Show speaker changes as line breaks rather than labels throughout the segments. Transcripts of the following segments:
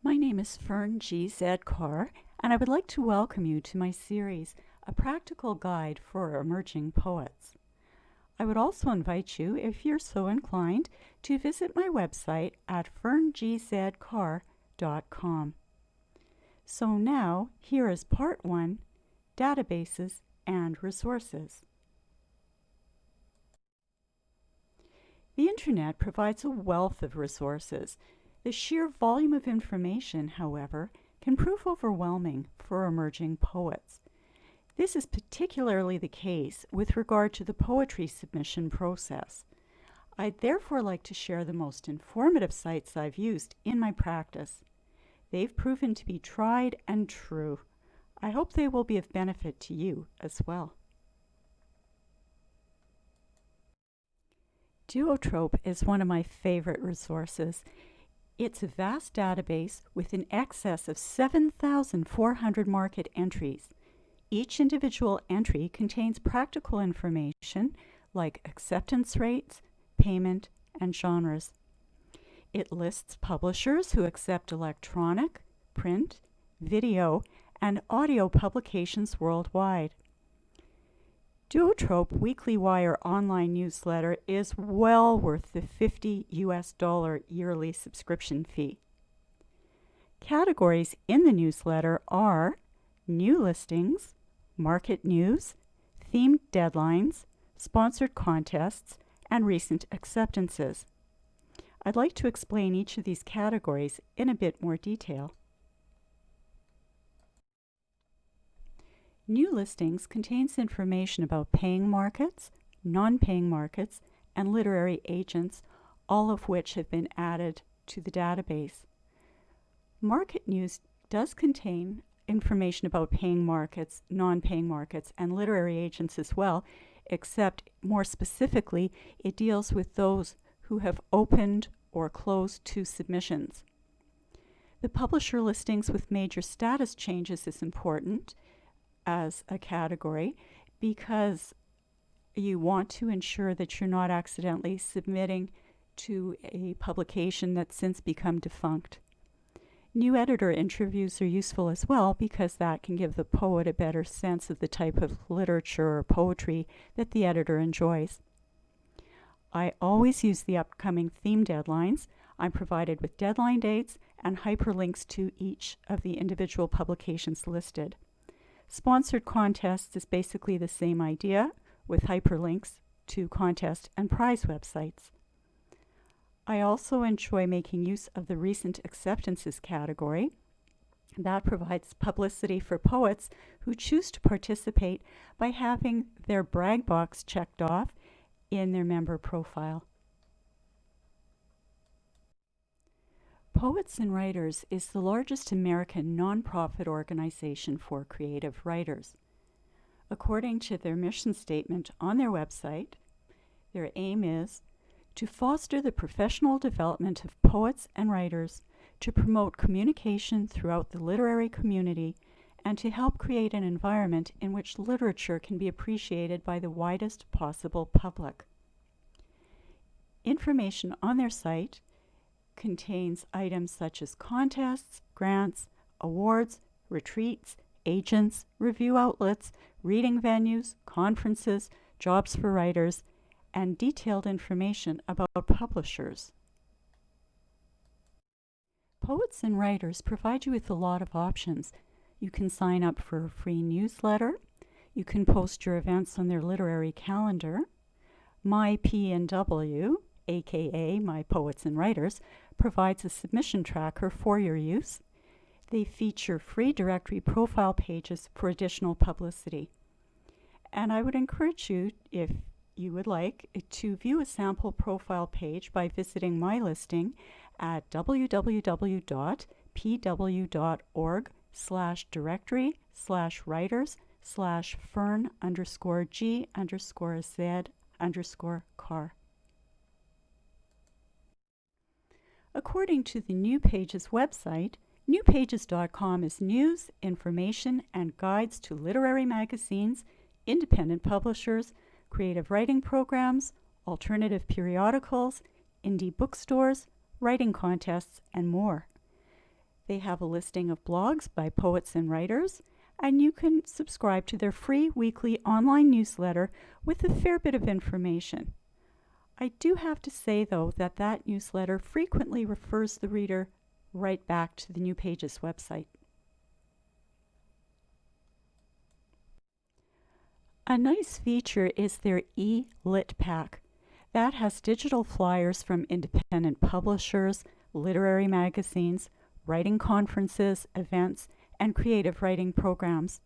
My name is Fern G. Carr, and I would like to welcome you to my series, A Practical Guide for Emerging Poets. I would also invite you, if you're so inclined, to visit my website at ferngzcarr.com. So now, here is Part 1, Databases and Resources. The Internet provides a wealth of resources. The sheer volume of information, however, can prove overwhelming for emerging poets. This is particularly the case with regard to the poetry submission process. I'd therefore like to share the most informative sites I've used in my practice. They've proven to be tried and true. I hope they will be of benefit to you as well. Duotrope is one of my favorite resources. It's a vast database with in excess of 7,400 market entries. Each individual entry contains practical information like acceptance rates, payment, and genres. It lists publishers who accept electronic, print, video, and audio publications worldwide. Duotrope Weekly Wire online newsletter is well worth the $50 yearly subscription fee. Categories in the newsletter are new listings, market news, themed deadlines, sponsored contests, and recent acceptances. I'd like to explain each of these categories in a bit more detail. New listings contains information about paying markets, non-paying markets, and literary agents, all of which have been added to the database. Market news does contain information about paying markets, non-paying markets, and literary agents as well, except more specifically, it deals with those who have opened or closed two submissions. The publisher listings with major status changes is important as a category because you want to ensure that you're not accidentally submitting to a publication that's since become defunct. New editor interviews are useful as well because that can give the poet a better sense of the type of literature or poetry that the editor enjoys. I always use the upcoming theme deadlines. I'm provided with deadline dates and hyperlinks to each of the individual publications listed. Sponsored contests is basically the same idea with hyperlinks to contest and prize websites. I also enjoy making use of the recent acceptances category. That provides publicity for poets who choose to participate by having their brag box checked off in their member profile. Poets and Writers is the largest American nonprofit organization for creative writers. According to their mission statement on their website, their aim is to foster the professional development of poets and writers, to promote communication throughout the literary community, and to help create an environment in which literature can be appreciated by the widest possible public. Information on their site contains items such as contests, grants, awards, retreats, agents, review outlets, reading venues, conferences, jobs for writers, and detailed information about publishers. Poets and Writers provide you with a lot of options. You can sign up for a free newsletter. You can post your events on their literary calendar. My P&W, aka My Poets and Writers, provides a submission tracker for your use. They feature free directory profile pages for additional publicity. And I would encourage you, if you would like, to view a sample profile page by visiting my listing at www.pw.org/directory/writers/Fern_G_Z_Carr. According to the New Pages website, newpages.com is news, information, and guides to literary magazines, independent publishers, creative writing programs, alternative periodicals, indie bookstores, writing contests, and more. They have a listing of blogs by poets and writers, and you can subscribe to their free weekly online newsletter with a fair bit of information. I do have to say, though, that that newsletter frequently refers the reader right back to the New Pages website. A nice feature is their e-Lit Pack. That has digital flyers from independent publishers, literary magazines, writing conferences, events, and creative writing programs.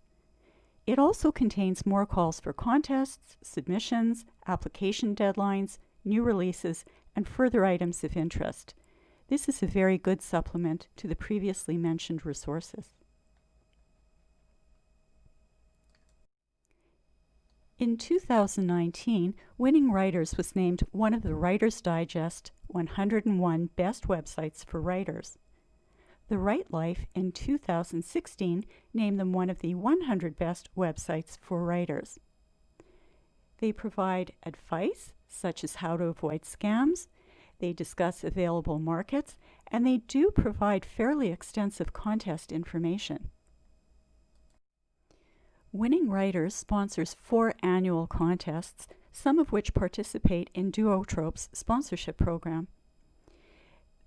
It also contains more calls for contests, submissions, application deadlines, new releases, and further items of interest. This is a very good supplement to the previously mentioned resources. In 2019, Winning Writers was named one of the Writer's Digest 101 Best Websites for Writers. The Right Life in 2016 named them one of the 100 Best Websites for Writers. They provide advice, such as how to avoid scams. They discuss available markets, and they do provide fairly extensive contest information. Winning Writers sponsors 4 annual contests, some of which participate in Duotrope's sponsorship program.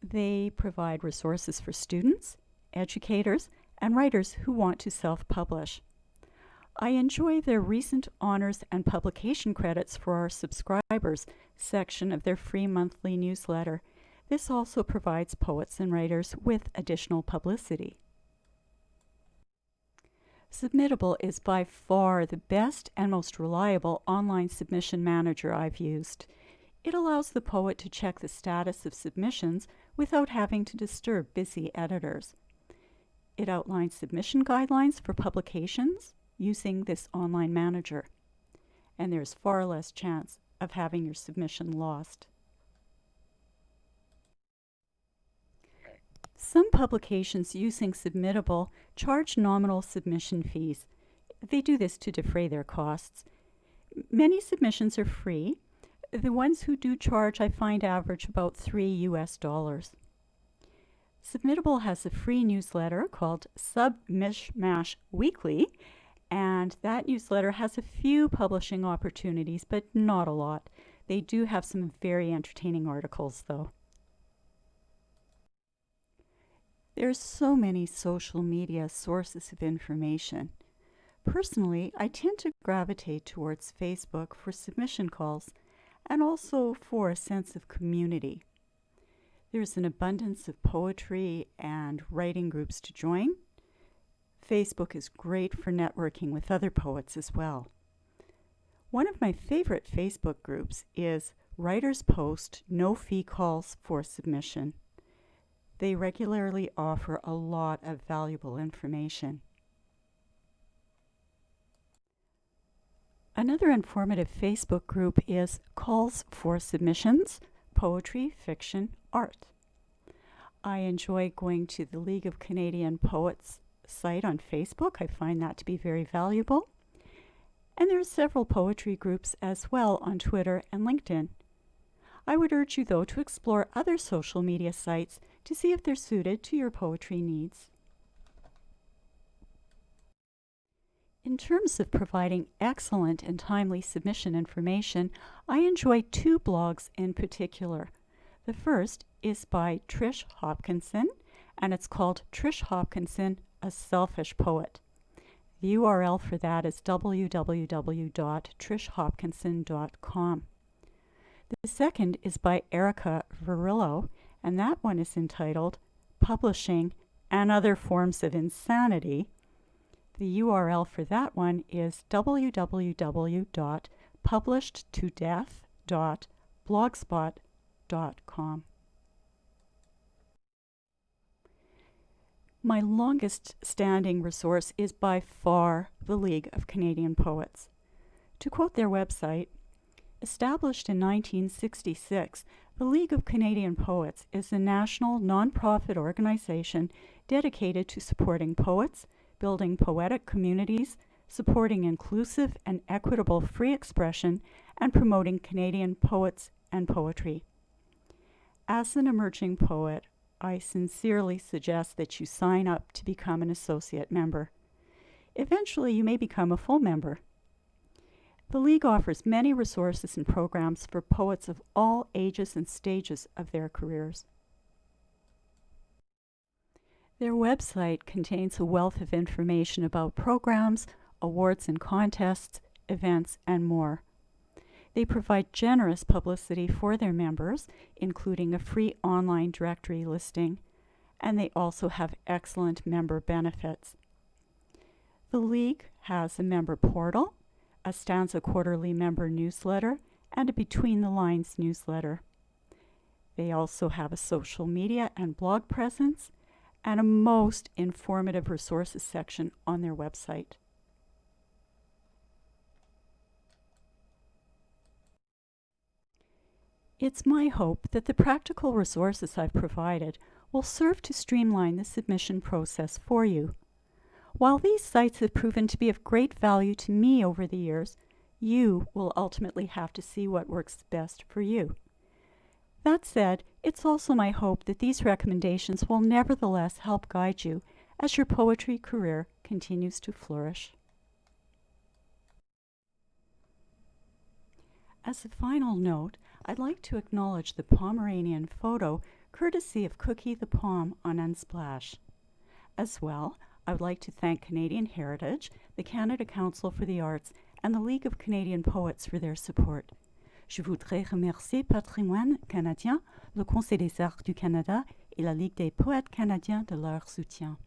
They provide resources for students, educators, and writers who want to self-publish. I enjoy their recent honors and publication credits for our subscribers section of their free monthly newsletter. This also provides poets and writers with additional publicity. Submittable is by far the best and most reliable online submission manager I've used. It allows the poet to check the status of submissions without having to disturb busy editors. It outlines submission guidelines for publications using this online manager, and there's far less chance of having your submission lost. Some publications using Submittable charge nominal submission fees. They do this to defray their costs. Many submissions are free. The ones who do charge, I find, average about $3. Submittable has a free newsletter called Submishmash Weekly, and that newsletter has a few publishing opportunities, but not a lot. They do have some very entertaining articles, though. There's so many social media sources of information. Personally, I tend to gravitate towards Facebook for submission calls and also for a sense of community. There's an abundance of poetry and writing groups to join. Facebook is great for networking with other poets as well. One of my favorite Facebook groups is Writers Post No Fee Calls for Submission. They regularly offer a lot of valuable information. Another informative Facebook group is Calls for Submissions, Poetry, Fiction, Art. I enjoy going to the League of Canadian Poets site on Facebook. I find that to be very valuable. And there are several poetry groups as well on Twitter and LinkedIn. I would urge you, though, to explore other social media sites to see if they're suited to your poetry needs. In terms of providing excellent and timely submission information, I enjoy 2 blogs in particular. The first is by Trish Hopkinson, and it's called Trish Hopkinson, A Selfish Poet. The URL for that is www.trishhopkinson.com. The second is by Erica Verillo, and that one is entitled Publishing and Other Forms of Insanity. The URL for that one is www.publishedtodeath.blogspot.com. My longest standing resource is by far the League of Canadian Poets. To quote their website, established in 1966, the League of Canadian Poets is a national non-profit organization dedicated to supporting poets, building poetic communities, supporting inclusive and equitable free expression, and promoting Canadian poets and poetry. As an emerging poet, I sincerely suggest that you sign up to become an associate member. Eventually, you may become a full member. The League offers many resources and programs for poets of all ages and stages of their careers. Their website contains a wealth of information about programs, awards and contests, events, and more. They provide generous publicity for their members, including a free online directory listing, and they also have excellent member benefits. The League has a member portal, a Stanza Quarterly member newsletter, and a Between the Lines newsletter. They also have a social media and blog presence, and a most informative resources section on their website. It's my hope that the practical resources I've provided will serve to streamline the submission process for you. While these sites have proven to be of great value to me over the years, you will ultimately have to see what works best for you. That said, it's also my hope that these recommendations will nevertheless help guide you as your poetry career continues to flourish. As a final note, I'd like to acknowledge the Pomeranian photo courtesy of Cookie the Pom on Unsplash. As well, I would like to thank Canadian Heritage, the Canada Council for the Arts, and the League of Canadian Poets for their support. Je voudrais remercier Patrimoine canadien, le Conseil des arts du Canada et la Ligue des poètes canadiens de leur soutien.